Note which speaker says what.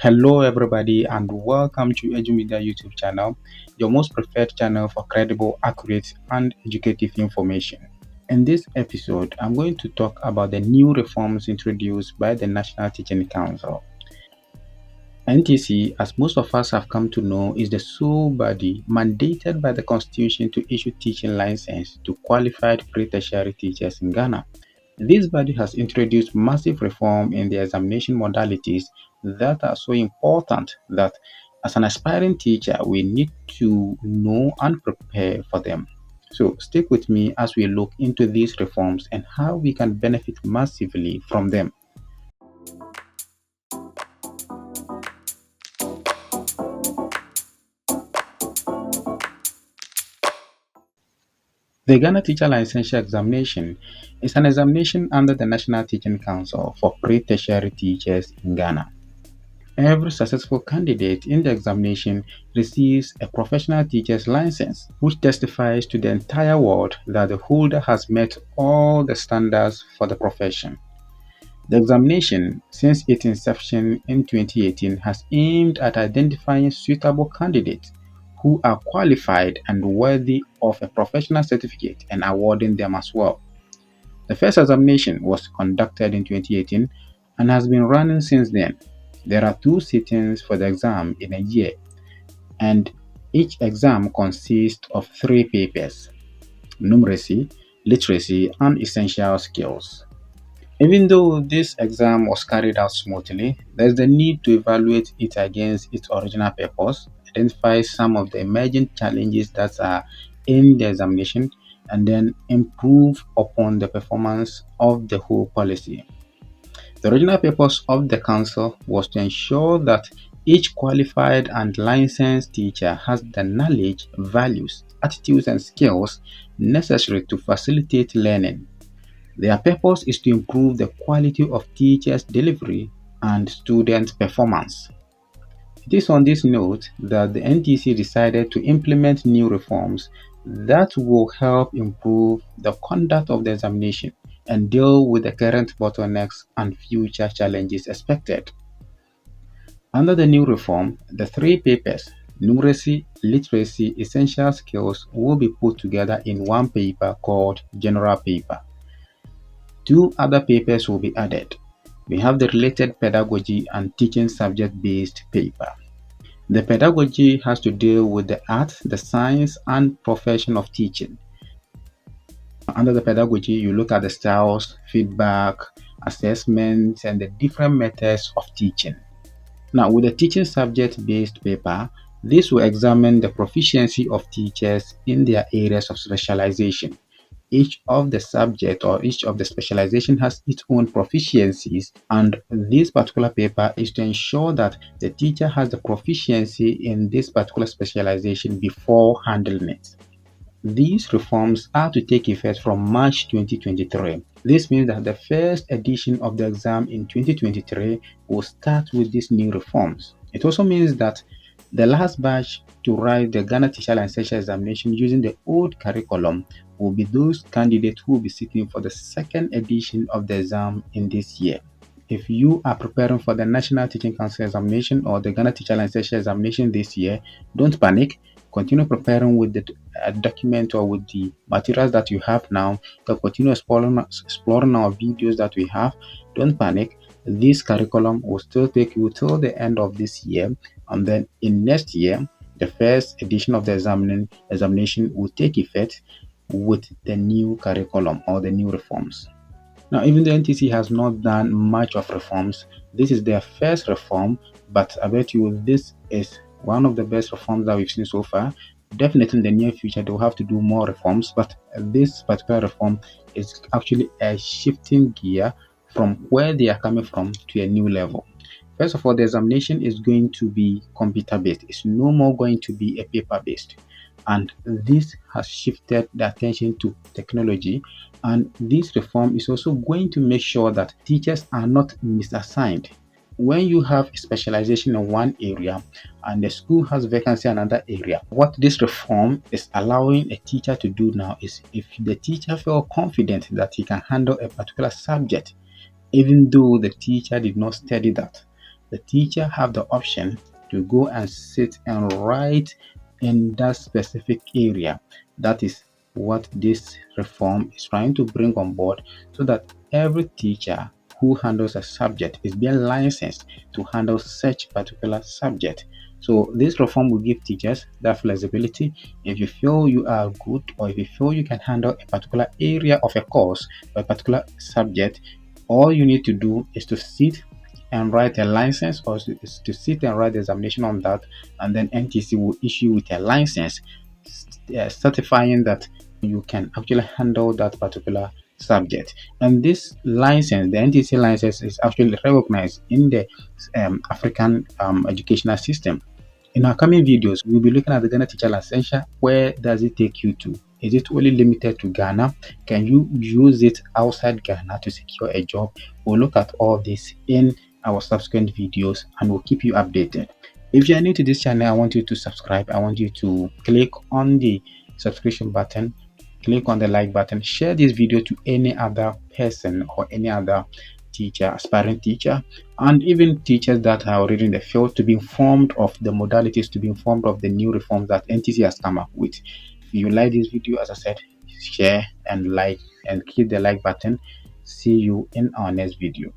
Speaker 1: Hello, everybody, and welcome to EduMedia YouTube channel, your most preferred channel for credible, accurate, and educative information. In this episode, I'm going to talk about the new reforms introduced by the National Teaching Council. NTC, as most of us have come to know, is the sole body mandated by the Constitution to issue teaching license to qualified pre-tertiary teachers in Ghana. This body has introduced massive reform in the examination modalities that are so important that as an aspiring teacher, we need to know and prepare for them. So stick with me as we look into these reforms and how we can benefit massively from them. The Ghana Teacher Licensure Examination is an examination under the National Teaching Council for pre-tertiary teachers in Ghana. Every successful candidate in the examination receives a professional teacher's license, which testifies to the entire world that the holder has met all the standards for the profession. The examination, since its inception in 2018, has aimed at identifying suitable candidates who are qualified and worthy of a professional certificate and awarding them as well. The first examination was conducted in 2018 and has been running since then. There are 2 sittings for the exam in a year, and each exam consists of 3 papers: numeracy, literacy, and essential skills. Even though this exam was carried out smoothly, there's the need to evaluate it against its original purpose, identify some of the emerging challenges that are in the examination, and then improve upon the performance of the whole policy. The original purpose of the council was to ensure that each qualified and licensed teacher has the knowledge, values, attitudes, and skills necessary to facilitate learning. Their purpose is to improve the quality of teachers' delivery and student performance. It is on this note that the NTC decided to implement new reforms that will help improve the conduct of the examination and deal with the current bottlenecks and future challenges expected. Under the new reform, the 3 papers, numeracy, literacy, essential skills, will be put together in one paper called General Paper. 2 other papers will be added. We have the related pedagogy and teaching subject-based paper. The pedagogy has to deal with the art, the science, and profession of teaching. Under the pedagogy, you look at the styles, feedback, assessments, and the different methods of teaching. Now, with the teaching subject-based paper, this will examine the proficiency of teachers in their areas of specialization. Each of the subject or each of the specialization has its own proficiencies, and this particular paper is to ensure that the teacher has the proficiency in this particular specialization before handling it. These reforms are to take effect from March 2023. This means that the first edition of the exam in 2023 will start with these new reforms. It also means that the last batch to write the Ghana Teacher Licensure examination using the old curriculum will be those candidates who will be sitting for the second edition of the exam in this year. If you are preparing for the National Teaching Council examination or the Ghana Teacher Licensure examination this year, don't panic. Continue preparing with the document or with the materials that you have now. Continue exploring our videos that we have. Don't panic. This curriculum will still take you till the end of this year, and then in next year, the first edition of the examination will take effect with the new curriculum or the new reforms. Now, even the NTC has not done much of reforms. This is their first reform, but I bet you this is one of the best reforms that we've seen so far. Definitely in the near future, they will have to do more reforms, but this particular reform is actually a shifting gear from where they are coming from to a new level. First of all, the examination is going to be computer-based. It's no more going to be a paper-based. And this has shifted the attention to technology. And this reform is also going to make sure that teachers are not misassigned. When you have a specialization in one area and the school has vacancy in another area, what this reform is allowing a teacher to do now is, if the teacher feels confident that he can handle a particular subject, even though the teacher did not study that, the teacher have the option to go and sit and write in that specific area. That is what this reform is trying to bring on board, so that every teacher who handles a subject is being licensed to handle such particular subject. So this reform will give teachers that flexibility. If you feel you are good, or if you feel you can handle a particular area of a course or a particular subject, all you need to do is to sit and write a license, or is to sit and write the examination on that, and then NTC will issue with a license certifying that you can actually handle that particular subject. And this license, the NTC license, is actually recognized in the African educational system. In our coming videos, we'll be looking at the Ghana Teacher Licensure. Where does it take you to? Is it only limited to Ghana? Can you use it outside Ghana to secure a job? We'll look at all this in our subsequent videos, and we'll keep you updated. If you are new to this channel, I want you to subscribe. I want you to click on the subscription button, click on the like button, share this video to any other person or any other teacher, aspiring teacher, and even teachers that are already in the field, to be informed of the modalities, to be informed of the new reforms that NTC has come up with. If you like this video, as I said, share and like, and click the like button. See you in our next video.